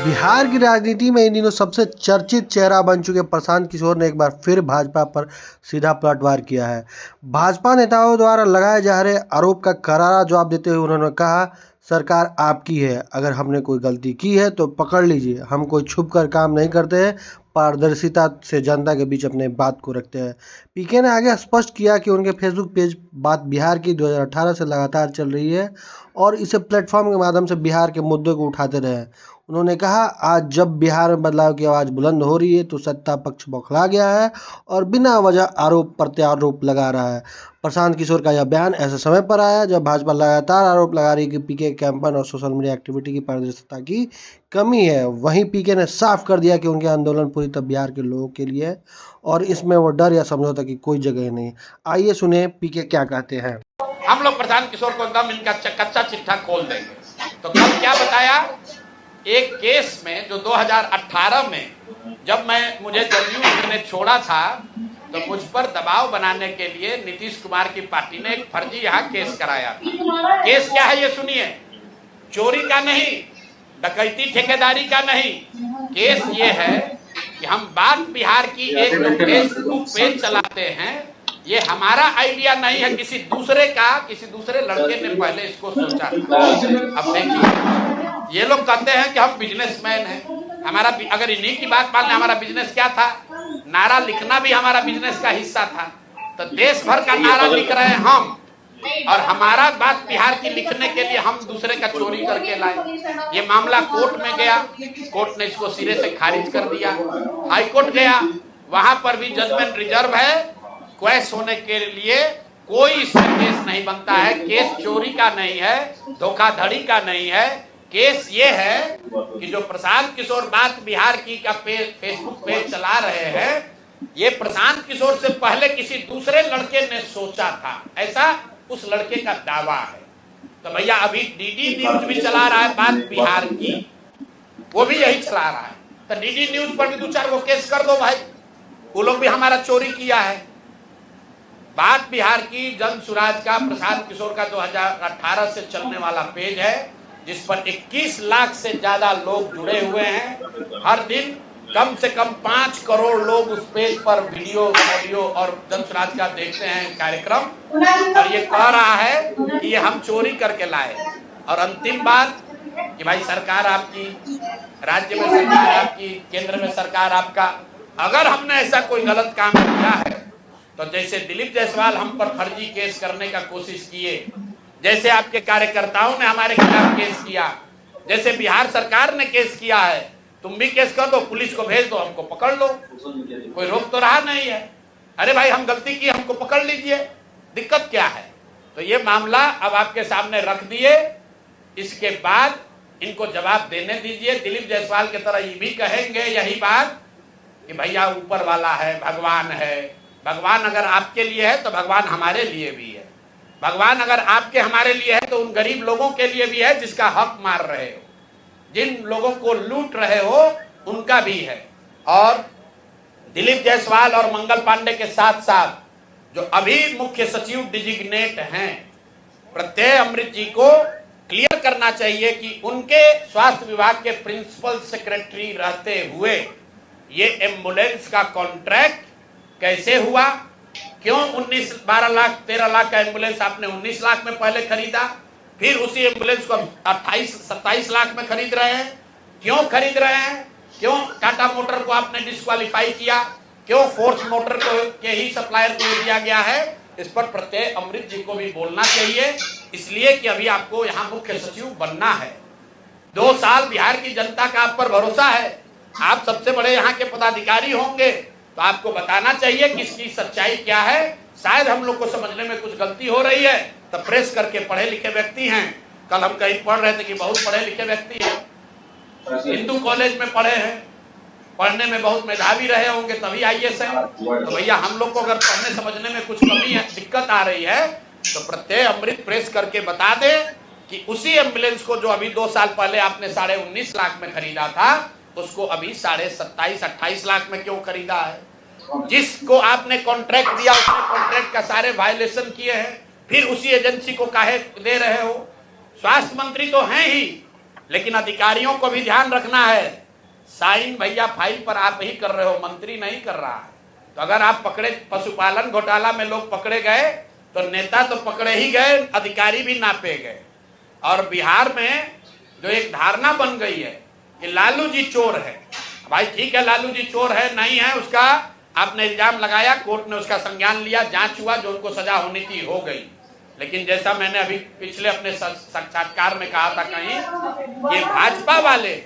बिहार की राजनीति में इन दिनों सबसे चर्चित चेहरा बन चुके प्रशांत किशोर ने एक बार फिर भाजपा पर सीधा पलटवार किया है। भाजपा नेताओं द्वारा लगाए जा रहे आरोप का करारा जवाब देते हुए उन्होंने कहा, सरकार आपकी है, अगर हमने कोई गलती की है तो पकड़ लीजिए। हम कोई छुप कर काम नहीं करते हैं, पारदर्शिता से जनता के बीच अपने बात को रखते हैं। पीके ने आगे स्पष्ट किया कि उनके फेसबुक पेज बात बिहार की 2018 से लगातार चल रही है और इसे प्लेटफॉर्म के माध्यम से बिहार के मुद्दों को उठाते रहे। उन्होंने कहा, आज जब बिहार में बदलाव की आवाज़ बुलंद हो रही है तो सत्ता पक्ष बौखला गया है और बिना वजह आरोप प्रत्यारोप लगा रहा है। प्रशांत किशोर का यह बयान ऐसे समय पर आया जब भाजपा लगातार आरोप लगा रही है कि पीके कैंपेन और सोशल मीडिया एक्टिविटी की पारदर्शिता की कमी है। वहीं पीके ने साफ कर दिया कि उनके आंदोलन पूरी तरह बिहार के लोगों के लिए है और इसमें वो डर या समझौता की कोई जगह नहीं। आइए सुने पीके क्या कहते हैं। हम लोग प्रशांत किशोर को एकदम इनका कच्चा चिट्ठा खोल देंगे। तो कल क्या बताया, एक केस में जो 2018 में जब मुझे जदयू ने छोड़ा था तो मुझ पर दबाव बनाने के लिए नीतीश कुमार की पार्टी ने एक फर्जी यहाँ केस कराया था। केस क्या है ये सुनिए, चोरी का नहीं, डकैती ठेकेदारी का नहीं, केस ये है कि हम बात बिहार की एक जो फेसबुक पेज चलाते हैं, ये हमारा आइडिया नहीं है, किसी दूसरे लड़के ने पहले इसको सोचा। अब देखिए, ये लोग कहते हैं कि हम बिजनेसमैन हैं, हमारा अगर इन्हीं की बात मान लें, हमारा बिजनेस क्या था, नारा लिखना भी हमारा बिजनेस का हिस्सा था। तो देश भर का नारा लिख रहे हैं हम, और हमारा बात बिहार की लिखने के लिए हम दूसरे का चोरी करके लाए। ये मामला कोर्ट में गया, कोर्ट ने इसको सिरे से खारिज कर दिया। हाई कोर्ट गया, वहां पर भी जजमेंट रिजर्व है, क्वेश होने के लिए कोई इसमें केस नहीं बनता है। केस चोरी का नहीं है, धोखाधड़ी का नहीं है। केस ये है कि जो प्रशांत किशोर बात बिहार की का फेसबुक पेज चला रहे हैं, ये प्रशांत किशोर से पहले किसी दूसरे लड़के ने सोचा था, ऐसा उस लड़के का दावा है। तो भैया अभी डीडी न्यूज भी चला रहा है बात बिहार की, वो भी यही चला रहा है। तो डीडी न्यूज पर भी 2-4 को केस कर दो भाई, वो लोग भी हमारा चोरी किया है। बात बिहार की जन सुराज का प्रशांत किशोर का 2018 से चलने वाला पेज है, जिस पर 21 लाख से ज्यादा लोग जुड़े हुए हैं। हर दिन कम से कम 5 करोड़ लोग उस पेज पर वीडियो, ऑडियो और जन सुराज का देखते हैं कार्यक्रम, और ये कह रहा है कि ये हम चोरी करके लाए। और अंतिम बात कि भाई सरकार आपकी, राज्य में सरकार आपकी, केंद्र में सरकार आपका, अगर हमने ऐसा कोई गलत काम किया है तो जैसे दिलीप जायसवाल हम पर फर्जी केस करने का कोशिश किए, जैसे आपके कार्यकर्ताओं ने हमारे खिलाफ केस किया, जैसे बिहार सरकार ने केस किया है, तुम भी केस कर दो, पुलिस को भेज दो, हमको पकड़ लो, कोई रोक तो रहा नहीं है। अरे भाई हम गलती की, हमको पकड़ लीजिए, दिक्कत क्या है। तो ये मामला अब आपके सामने रख दिए, इसके बाद इनको जवाब देने दीजिए। दिलीप जायसवाल की तरह ये भी कहेंगे यही बात कि भैया ऊपर वाला है, भगवान है। भगवान अगर आपके लिए है तो भगवान हमारे लिए भी है। भगवान अगर आपके हमारे लिए है तो उन गरीब लोगों के लिए भी है जिसका हक मार रहे हो, जिन लोगों को लूट रहे हो उनका भी है। और दिलीप जायसवाल और मंगल पांडे के साथ साथ जो अभी मुख्य सचिव डिजिग्नेट हैं, प्रत्यय अमृत जी को क्लियर करना चाहिए कि उनके स्वास्थ्य विभाग के प्रिंसिपल सेक्रेटरी रहते हुए ये एम्बुलेंस का कॉन्ट्रैक्ट कैसे हुआ, क्यों 12 लाख 13 लाख का एम्बुलेंस आपने 19 लाख में पहले खरीदा, फिर उसी एम्बुलेंस को 28-27 लाख में खरीद रहे हैं, क्यों खरीद रहे हैं, क्यों टाटा मोटर को आपने डिस्क्वालीफाई किया, क्यों फोर्स मोटर को के ही सप्लायर को दिया गया है। इस पर प्रत्यय अमृत जी को भी बोलना चाहिए, इसलिए कि अभी आपको यहाँ मुख्य सचिव बनना है। 2 साल बिहार की जनता का आप पर भरोसा है, आप सबसे बड़े यहाँ के पदाधिकारी होंगे, तो आपको बताना चाहिए कि इसकी सच्चाई क्या है। शायद हम लोग को समझने में कुछ गलती हो रही है, तो प्रेस करके पढ़े लिखे व्यक्ति हैं। कल हम कहीं पढ़ रहे थे कि बहुत पढ़े लिखे व्यक्ति हैं, हिंदू कॉलेज में पढ़े हैं, पढ़ने में बहुत मेधावी रहे होंगे तभी IAS हैं। तो भैया हम लोग को अगर पढ़ने समझने में कुछ कमी है, दिक्कत आ रही है, तो प्रत्यय अमृत प्रेस करके बता दे कि उसी एम्बुलेंस को जो अभी 2 साल पहले आपने 19.5 लाख में खरीदा था, उसको अभी 27-28 लाख में क्यों खरीदा है। जिसको आपने कॉन्ट्रैक्ट दिया उसने कॉन्ट्रैक्ट का सारे वायलेशन किए हैं, फिर उसी एजेंसी को काहे दे रहे हो। स्वास्थ्य मंत्री तो हैं ही, लेकिन अधिकारियों को भी ध्यान रखना है, साइन भैया फाइल पर आप ही कर रहे हो, मंत्री नहीं कर रहा है। तो अगर आप पकड़े, पशुपालन घोटाला में लोग पकड़े गए तो नेता तो पकड़े ही गए, अधिकारी भी नापे गए। और बिहार में जो एक धारणा बन गई है कि लालू जी चोर है, भाई ठीक है, लालू जी चोर है नहीं है, उसका आपने इल्जाम लगाया, कोर्ट ने उसका संज्ञान लिया, जांच हुआ, जो उनको सजा होनी थी हो गई। लेकिन जैसा मैंने अभी पिछले अपने साक्षात्कार में कहा था कहीं, ये भाजपा वाले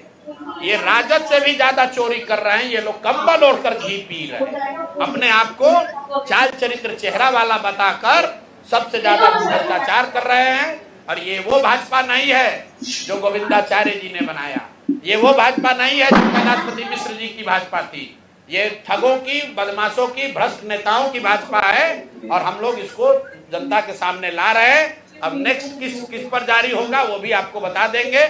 ये राजद से भी ज्यादा चोरी कर रहे हैं। ये लोग कंबल ओढ़कर घी पी रहे हैं, अपने आप को चाल चरित्र चेहरा वाला बताकर सबसे ज्यादा भ्रष्टाचार कर रहे हैं। और ये वो भाजपा नहीं है जो गोविंदाचार्य जी ने बनाया, ये वो भाजपा नहीं है जो कैलाशपति मिश्र जी की भाजपा थी। ये ठगों की, बदमाशों की, भ्रष्ट नेताओं की भाजपा है और हम लोग इसको जनता के सामने ला रहे हैं। अब नेक्स्ट किस पर जारी होगा वो भी आपको बता देंगे।